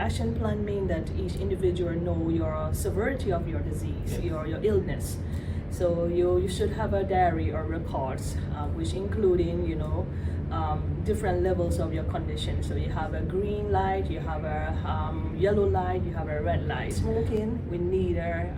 action plan means that each individual know your severity of your disease, your illness. So you should have a diary or records, which including, different levels of your condition. So you have a green light, you have a yellow light, you have a red light. Smoking, we need a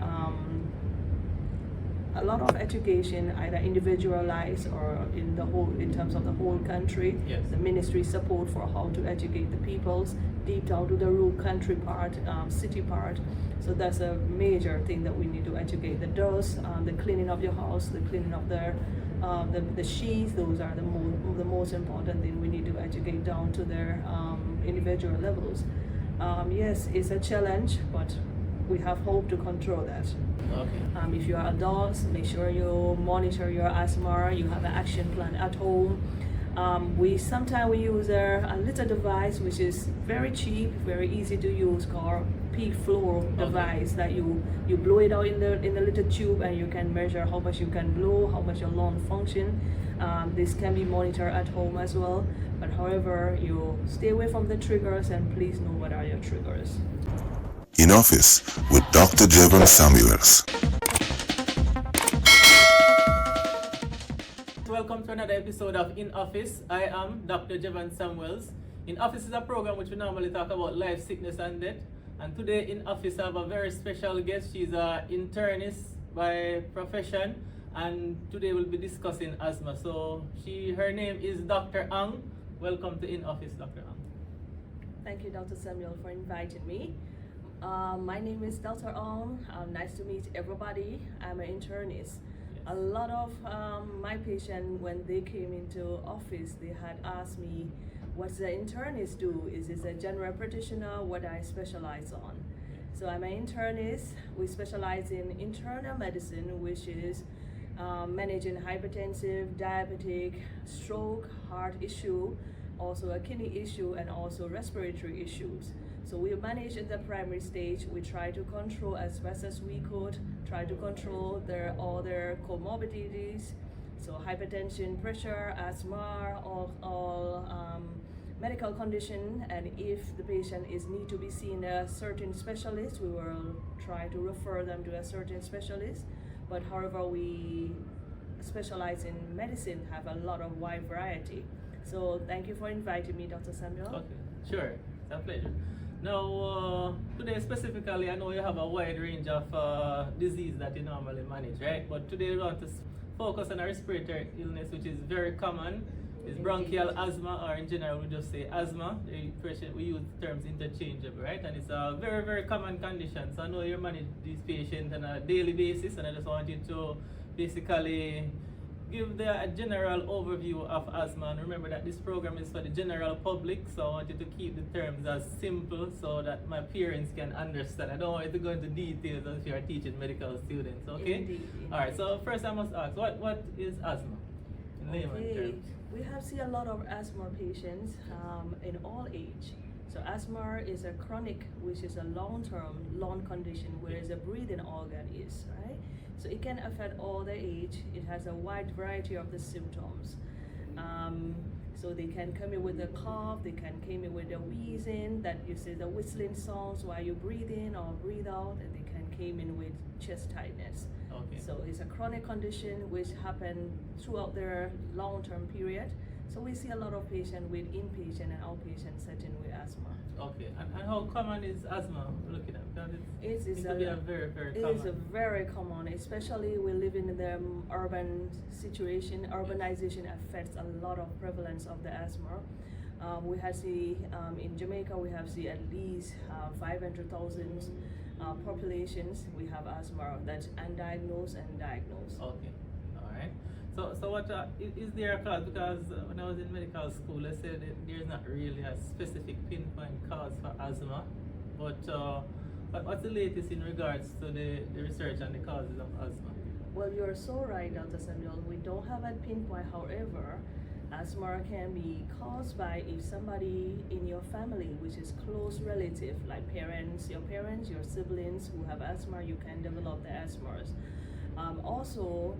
lot of education, either individualized or in terms of the whole country. Yes. The ministry support for how to educate the peoples deep down to the rural country part, city part. So that's a major thing that we need to educate. The dust, the cleaning of your house, the cleaning of the sheets. Those are the most important thing we need to educate down to their individual levels. Yes, it's a challenge, but we have hope to control that. Okay. If you are adults, make sure you monitor your asthma. You have an action plan at home. Sometimes we use a little device which is very cheap, very easy to use, called peak flow device that you blow it out in the little tube, and you can measure how much you can blow, how much your lung function. This can be monitored at home as well. But however, you stay away from the triggers, and please know what are your triggers. In Office with Dr. Jevon Samuels. Welcome to another episode of In Office. I am Dr. Jevon Samuels. In Office is a program which we normally talk about life, sickness, and death. And today in Office I have a very special guest. She's an internist by profession, and today we'll be discussing asthma. So her name is Dr. Ang. Welcome to In Office, Dr. Ang. Thank you, Dr. Samuel, for inviting me. My name is Dr. Ang. Nice to meet everybody. I'm an internist. A lot of my patients, when they came into office, they had asked me, what's the internist do? Is this a general practitioner? What I specialize on? So I'm an internist. We specialize in internal medicine, which is managing hypertensive, diabetic, stroke, heart issue, also a kidney issue, and also respiratory issues. So we manage in the primary stage. We try to control as best as we could, try to control all their comorbidities. So hypertension, pressure, asthma, all medical condition. And if the patient need to be seen a certain specialist, we will try to refer them to a certain specialist. But however, we specialize in medicine, have a lot of wide variety. So thank you for inviting me, Dr. Samuel. Okay, sure, it's a pleasure. Now, today specifically, I know you have a wide range of disease that you normally manage, right? But today we want to focus on a respiratory illness, which is very common. It's bronchial asthma, or in general we just say asthma. We use terms interchangeable, right? And it's a very, very common condition. So I know you manage these patients on a daily basis, and I just want you to basically give a general overview of asthma. And remember that this program is for the general public, so I want you to keep the terms as simple so that my parents can understand. I don't want you to go into details as you are teaching medical students, okay? Indeed. Alright, so first I must ask, what is asthma in layman terms? We have seen a lot of asthma patients in all age. So asthma is a chronic, which is a long-term lung condition, whereas a breathing organ is, right? So it can affect all the age. It has a wide variety of the symptoms. So they can come in with a cough, they can come in with a wheezing, that you see the whistling sounds while you breathe in or breathe out, and they can come in with chest tightness. Okay. So it's a chronic condition which happen throughout their long-term period. So we see a lot of patients with inpatient and outpatient setting with asthma. Okay, and how common is asthma? Looking at that, It is a very, very it common. is a very common, especially we live in the urban situation. Urbanization affects a lot of prevalence of the asthma. We have in Jamaica we have at least 500,000 populations. We have asthma that's undiagnosed and diagnosed. Okay, all right. So what is there a cause? Because when I was in medical school, they said that there's not really a specific pinpoint cause for asthma. But what's the latest in regards to the research and the causes of asthma? Well, you're so right, Dr. Samuel. We don't have a pinpoint. However, asthma can be caused by if somebody in your family, which is close relative, like your parents, your siblings who have asthma, you can develop the asthmas. Also,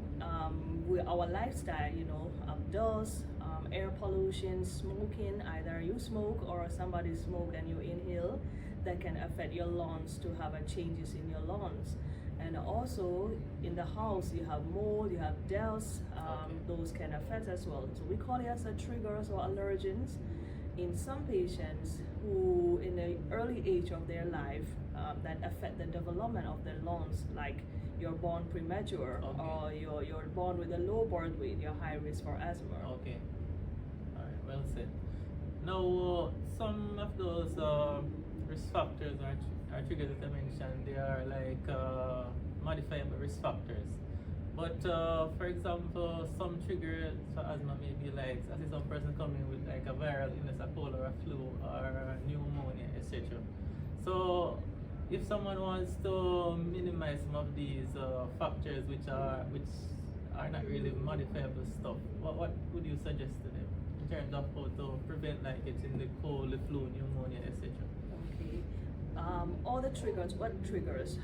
with our lifestyle, dust, air pollution, smoking, either you smoke or somebody smoke and you inhale, that can affect your lungs to have a changes in your lungs. And also in the house you have mold, you have dust, those can affect as well. So we call it as a triggers or allergens in some patients who in the early age of their life that affect the development of their lungs, like you're born premature or you're born with a low birth weight, you're high risk for asthma. Okay. Alright, well said. Now, some of those risk factors or triggers that I mentioned, they are like modifiable risk factors. But for example, some triggers for asthma may be like, I see some person coming with like a viral illness, a cold or a flu or pneumonia, etc. So if someone wants to minimize some of these factors which are not really modifiable stuff, what would you suggest to them in terms of how to prevent like getting the cold, the flu, pneumonia, etc.? Okay. All the triggers, what triggers?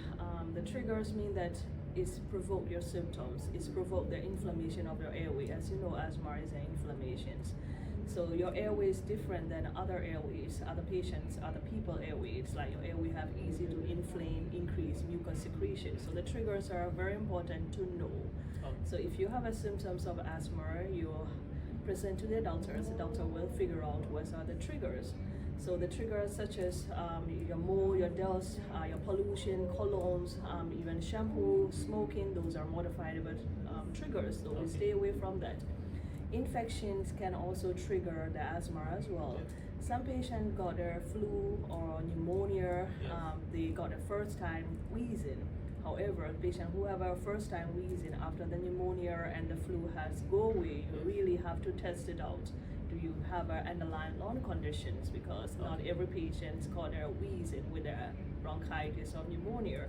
The triggers mean that it's provoke your symptoms, it's provoke the inflammation of your airway. As you know, asthma is an inflammation. So your airway is different than other airways, other patients, other people airways. Like your airway have easy to inflame, increase mucus secretion. So the triggers are very important to know. So if you have a symptoms of asthma, you present to the doctors. The doctor will figure out what are the triggers. So the triggers such as your mold, your dust, your pollution, colognes, even shampoo, smoking, those are modifiable triggers. So we stay away from that. Infections can also trigger the asthma as well. Some patients got their flu or pneumonia, they got the first time wheezing. However, a patient who have a first time wheezing after the pneumonia and the flu has go away, you really have to test it out. Do you have an underlying lung conditions? Because not every patient's got their wheezing with a bronchitis or pneumonia.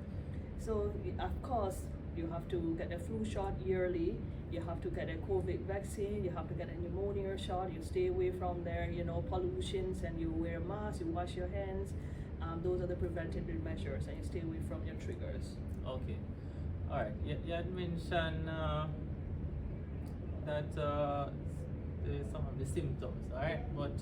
So of course, you have to get a flu shot yearly. You have to get a COVID vaccine. You have to get a pneumonia shot. You stay away from their, pollutions, and you wear masks. You wash your hands. Those are the preventative measures, and you stay away from your triggers. Okay. All right. You had mentioned that some of the symptoms. All right. But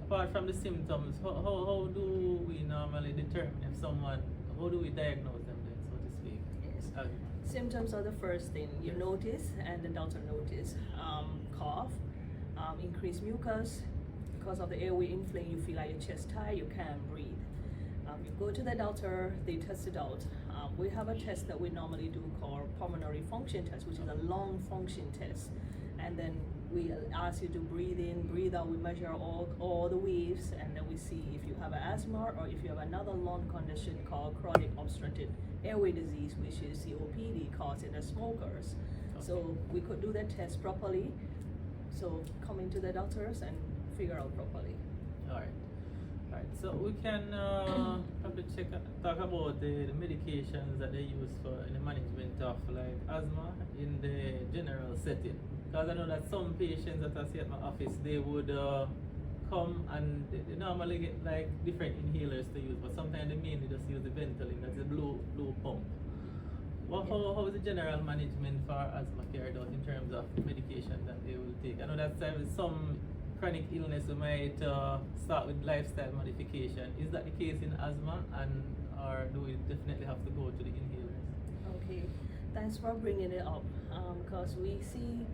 apart from the symptoms, how do we normally determine if someone? How do we diagnose them then, so to speak? Yes. Symptoms are the first thing you notice, and the doctor notice. Cough, increased mucus. Because of the airway inflame, you feel like your chest tight, you can't breathe. You go to the doctor, they test it out. We have a test that we normally do called pulmonary function test, which is a lung function test. And then we ask you to breathe in, breathe out. We measure all the waves, and then we see if you have asthma or if you have another lung condition called chronic obstructive airway disease, which is COPD, caused in the smokers. So we could do that test properly. So coming to the doctors and figure out properly. All right. So we can probably talk about the medications that they use for in the management of like asthma in the general setting. Because I know that some patients that I see at my office, they would come and they normally get like different inhalers to use, but sometimes they mainly just use the Ventolin, that's the blue pump. How is the general management for asthma carried out in terms of medication that they will take? I know that some chronic illness we might start with lifestyle modification. Is that the case in asthma, or do we definitely have to go to the inhalers? Okay, thanks for bringing it up, because we see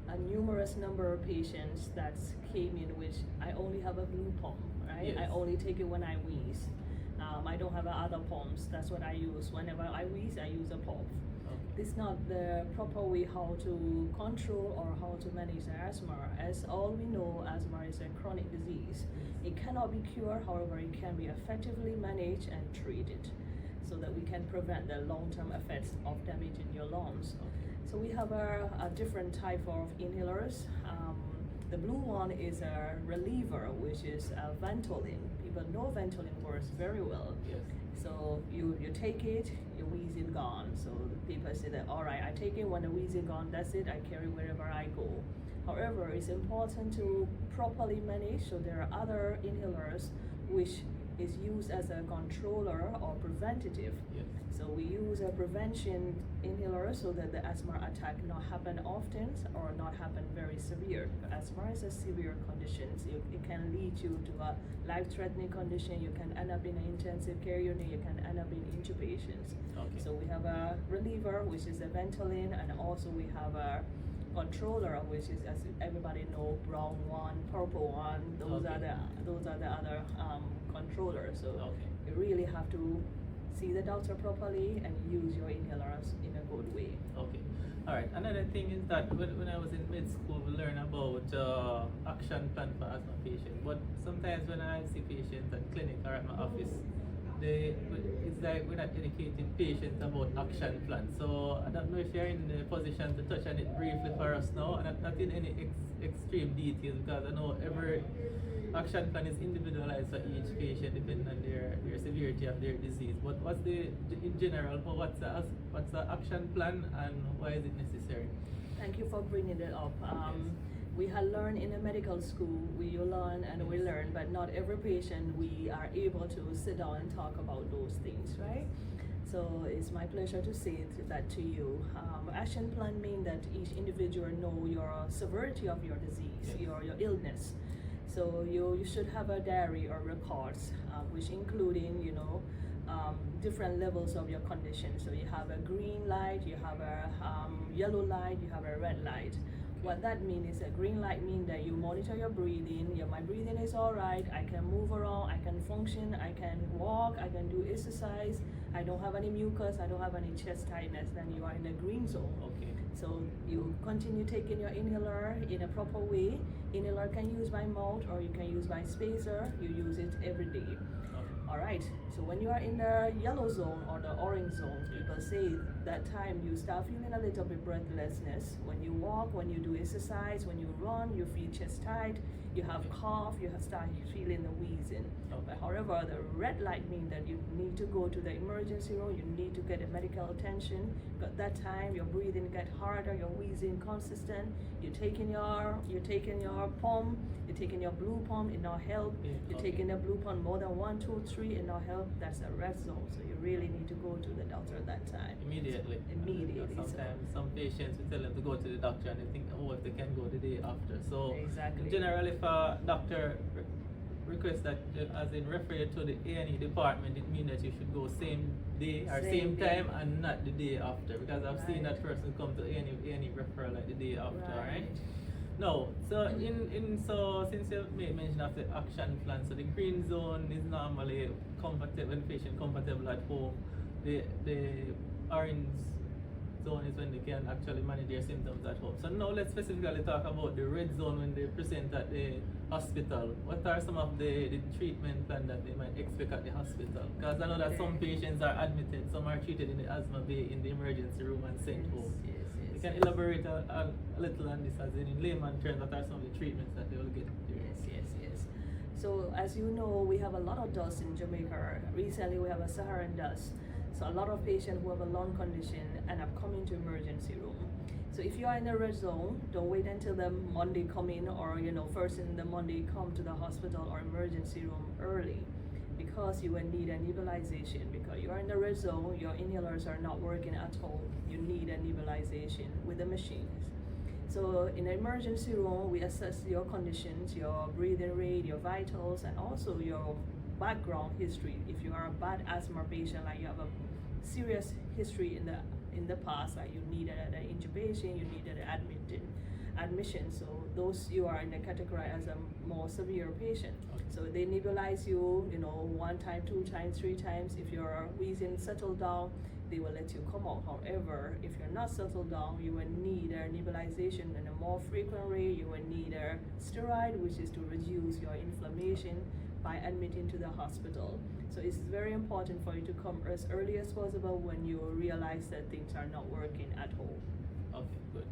a numerous number of patients that came in which I only have a blue pump, right? Yes. I only take it when I wheeze. I don't have other pumps. That's what I use. Whenever I wheeze, I use a pump. This is not the proper way how to control or how to manage the asthma. As all we know, asthma is a chronic disease. It cannot be cured, however, it can be effectively managed and treated so that we can prevent the long-term effects of damage in your lungs. So we have a different type of inhalers. The blue one is a reliever, which is a Ventolin. People know Ventolin works very well. Yes. So you take it, your wheezing gone. So people say that, all right, I take it when the wheezing gone, that's it, I carry wherever I go. However, it's important to properly manage. So there are other inhalers which is used as a controller or preventative. Yes. So we use a prevention inhaler so that the asthma attack not happen often or not happen very severe. Asthma is a severe condition. So it can lead you to a life-threatening condition. You can end up in an intensive care unit. You can end up in intubations. Okay. So we have a reliever, which is a Ventolin, and also we have a controller, which is, as everybody know, brown one, purple one. Those Okay. are the other controllers. So Okay. you really have to see the doctor properly and use your inhalers in a good way. Okay. All right. Another thing is that when I was in med school, we learn about action plan for asthma patients. But sometimes when I see patients at clinic or at my office, it's like we're not educating patients about action plan. So I don't know if you're in the position to touch on it briefly for us now, and not in any extreme details, because I know every action plan is individualized for each patient depending on their severity of their disease. But what's in general, what's the action plan and why is it necessary? Thank you for bringing it up. We have learned in a medical school, we learn and we learn, but not every patient we are able to sit down and talk about those things, right? So it's my pleasure to say that to you. Action plan means that each individual know your severity of your disease, Yes. your illness. So you should have a diary or records, which including, different levels of your condition. So you have a green light, you have a yellow light, you have a red light. What that means is a green light means that you monitor your breathing. My breathing is all right. I can move around. I can function. I can walk. I can do exercise. I don't have any mucus. I don't have any chest tightness. Then you are in the green zone. Okay. So you continue taking your inhaler in a proper way. Inhaler can use by mouth or you can use by spacer. You use it every day. All right, so when you are in the yellow zone or the orange zone, people say that time you start feeling a little bit breathlessness. When you walk, when you do exercise, when you run, you feel chest tight, you have cough, you have started feeling the wheezing. But however, the red light means that you need to go to the emergency room, you need to get a medical attention. But that time your breathing get harder, your wheezing consistent, you're taking your pump, you're taking your blue pump, it not help. You're taking the blue pump more than 1, 2, 3, it not help. That's a red zone. So you really need to go to the doctor at that time. Immediately. Immediately. Sometimes some patients we tell them to go to the doctor and they think, oh, if they can go the day after. So Exactly. in general, if a doctor requests that as in refer you to the A&E department, it means that you should go same day or same day. time and not the day after, because I've seen Right. that person come to A&E referral like the day after, Right. right? No, so so since you made mention of the action plan, so the green zone is normally comfortable when patient comfortable at home. The orange zone is when they can actually manage their symptoms at home. So now let's specifically talk about the red zone when they present at the hospital. What are some of the treatment plan that they might expect at the hospital? Because I know that some patients are admitted, some are treated in the asthma bay in the emergency room and sent home. Yes. You can elaborate a little on this as in layman terms, what are some of the treatments that they will get there? Yes. So as you know, we have a lot of dust in Jamaica. Recently we have a Saharan dust. So a lot of patients who have a lung condition and have come into emergency room. So if you are in the red zone, don't wait until the Monday come in or first thing in the Monday come to the hospital or emergency room early, because you will need a nebulization. Because you are in the red zone, your inhalers are not working at all. You need a nebulization with the machines. So in the emergency room, we assess your conditions, your breathing rate, your vitals, and also your background history. If you are a bad asthma patient, like you have a serious history in the past, like you needed an intubation, you needed an admission. So those you are in the category as a more severe patient. So they nebulize you, 1 time, 2 times, 3 times. If your wheezing settled down, they will let you come out. However, if you're not settled down, you will need a nebulization in a more frequent rate. You will need a steroid, which is to reduce your inflammation by admitting to the hospital. So it's very important for you to come as early as possible when you realize that things are not working at home. Okay, good.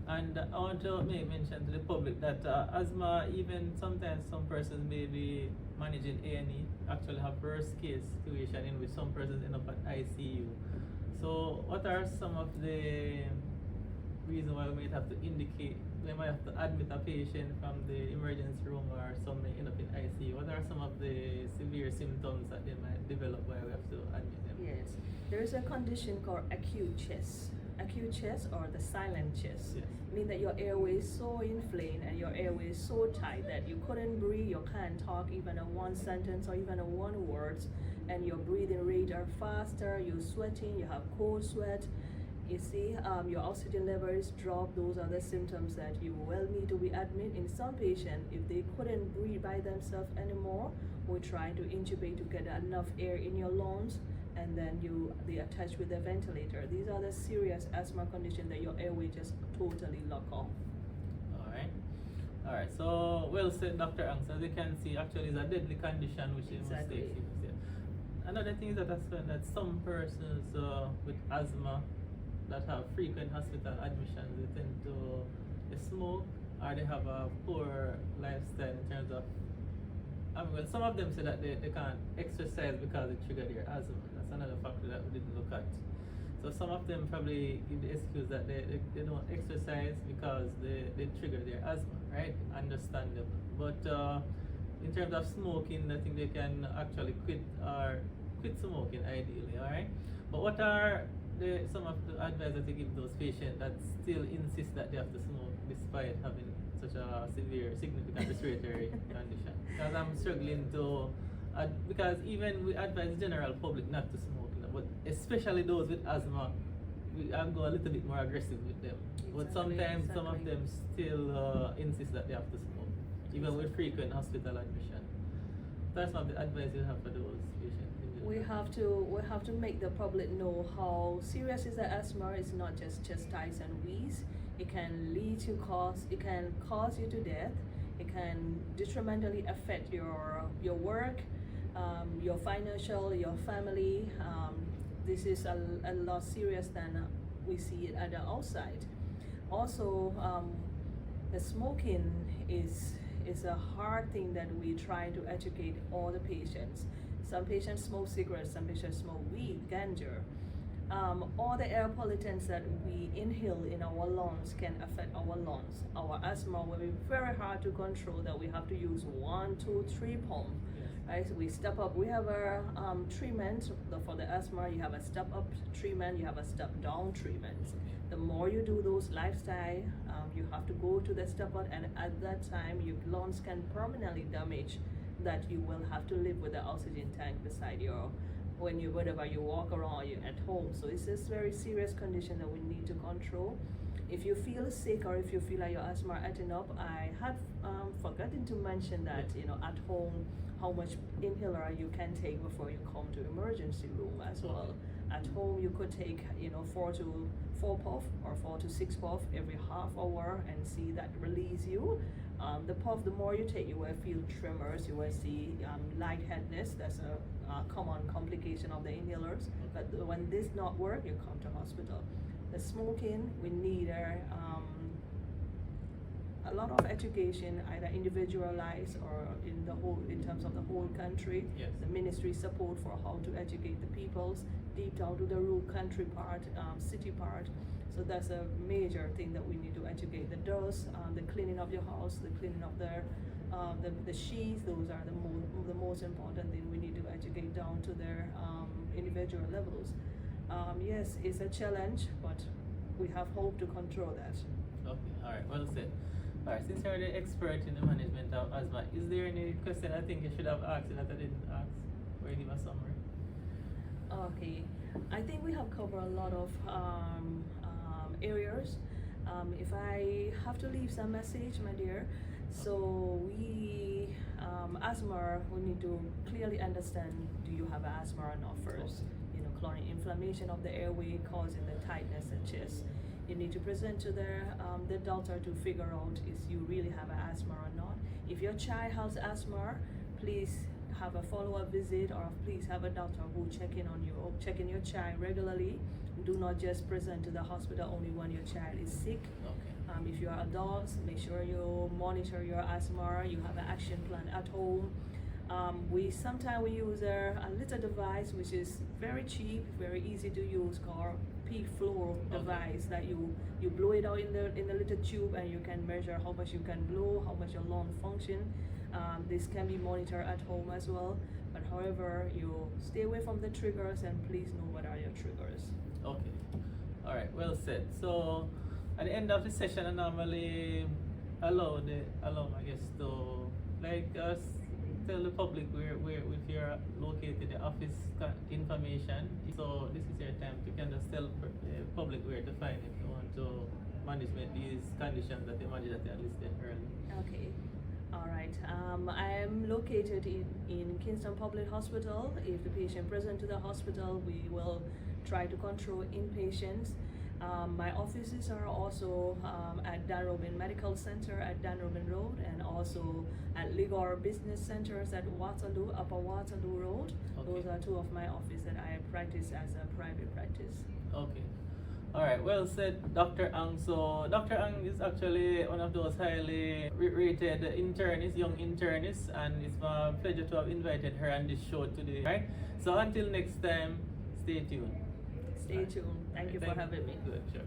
And I want to make mention to the public that asthma, even sometimes some persons may be managing A&E, actually have worst case situation in which some persons end up at ICU. So what are some of the reasons why we might have to indicate they might have to admit a patient from the emergency room, or some may end up in ICU. What are some of the severe symptoms that they might develop where we have to admit them? Yes, there is a condition called acute chest. Acute chest, or the silent chest, Yes. mean that your airway is so inflamed and your airway is so tight that you couldn't breathe, you can't talk even a one sentence or even a one word, and your breathing rate are faster, you're sweating, you have cold sweat. You see, your oxygen level is dropped. Those are the symptoms that you will need to be admitted. In some patients, if they couldn't breathe by themselves anymore, we try to intubate to get enough air in your lungs, and then they attach with a ventilator. These are the serious asthma condition that your airway just totally lock off. All right. So well said, Dr. Ang. So as you can see, actually, it's a deadly condition which Exactly. is mistakes. Another thing is that some persons with asthma that have frequent hospital admissions, they tend to smoke, or they have a poor lifestyle in terms of. Well, some of them say that they can't exercise because it triggered their asthma. That's another factor that we didn't look at. So some of them probably give the excuse that they don't exercise because they trigger their asthma, right? Understandable. But in terms of smoking, I think they can actually quit smoking ideally, all right? But what are some of the advice that you give those patients that still insist that they have to smoke despite having such a severe, significant respiratory condition? Because I'm struggling to, because even we advise general public not to smoke, but especially those with asthma, I'm going a little bit more aggressive with them. But Exactly, sometimes some of exactly. them still insist that they have to smoke, even with frequent hospital admission. That's not the advice you have for those patients. We have to make the public know how serious is the asthma. It's not just chest-tight and wheeze. It can it can cause you to death. It can detrimentally affect your work, your financial, your family. This is a lot serious than we see it at the outside. Also, the smoking is a hard thing that we try to educate all the patients. Some patients smoke cigarettes, some patients smoke weed, ganja. All the air pollutants that we inhale in our lungs can affect our lungs. Our asthma will be very hard to control, that we have to use 1, 2, 3 pump. Yes. Right, so we step up. We have a treatment for the asthma. You have a step up treatment, you have a step down treatment. The more you do those lifestyle, you have to go to the step up, and at that time your lungs can permanently damage, that you will have to live with the oxygen tank beside you whenever you walk around, you at home. So it's this very serious condition that we need to control. If you feel sick, or if you feel like your asthma acting up, I had forgotten to mention that, at home, how much inhaler you can take before you come to emergency room as well. At home, you could take 4 to 4 puff or 4 to 6 puff every half hour, and see that release you. The puff, the more you take, you will feel tremors, you will see lightheadedness. That's a common complication of the inhalers. But when this not work, you come to hospital. The smoking, we need a lot of education, either individualized or in terms of the whole country. Yes. The ministry support for how to educate the peoples deep down to the rural country part, city part. So that's a major thing that we need to educate. The dust, the cleaning of your house, the cleaning of the sheets. Those are the most important thing we need to educate down to their individual levels. Yes, it's a challenge, but we have hope to control that. Okay, all right, well said. All right, since you're the expert in the management of asthma, is there any question I think you should have asked that I didn't ask, or you give a summary? Okay, I think we have covered a lot of areas. If I have to leave some message, my dear, so asthma, we need to clearly understand, do you have asthma or not first? Chronic inflammation of the airway causing the tightness in chest. You need to present to the doctor to figure out if you really have asthma or not. If your child has asthma, please have a follow-up visit, or please have a doctor who check in your child regularly. Do not just present to the hospital only when your child is sick. Okay. If you are adults, make sure you monitor your asthma. You have an action plan at home. Sometimes we use a little device which is very cheap, very easy to use, called peak flow device that you blow it out in the little tube, and you can measure how much you can blow, how much your lung function. This can be monitored at home as well. But however, you stay away from the triggers, and please know what are your triggers. Okay. All right. Well said. So at the end of the session, I normally allow my guests to tell the public where if you're located, the office information. So this is your time to kind of tell the public where to find if you want to manage these conditions that you manage that are listed earlier. Okay. All right. I am located in Kingston Public Hospital. If the patient present to the hospital, we will try to control inpatients. My offices are also at Darrowbin Medical Center at Darrowbin Road, and also at Ligor Business Centers at Waterloo, Upper Waterloo Road. Okay. Those are two of my offices that I practice as a private practice. Okay. All right. Well said, Dr. Ang. So Dr. Ang is actually one of those highly rated internists, young internists, and it's my pleasure to have invited her on this show today. Right. So until next time, stay tuned. Stay tuned. Thank you for having me. Good, sure.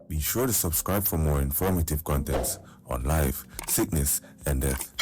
Be sure to subscribe for more informative contents on life, sickness, and death.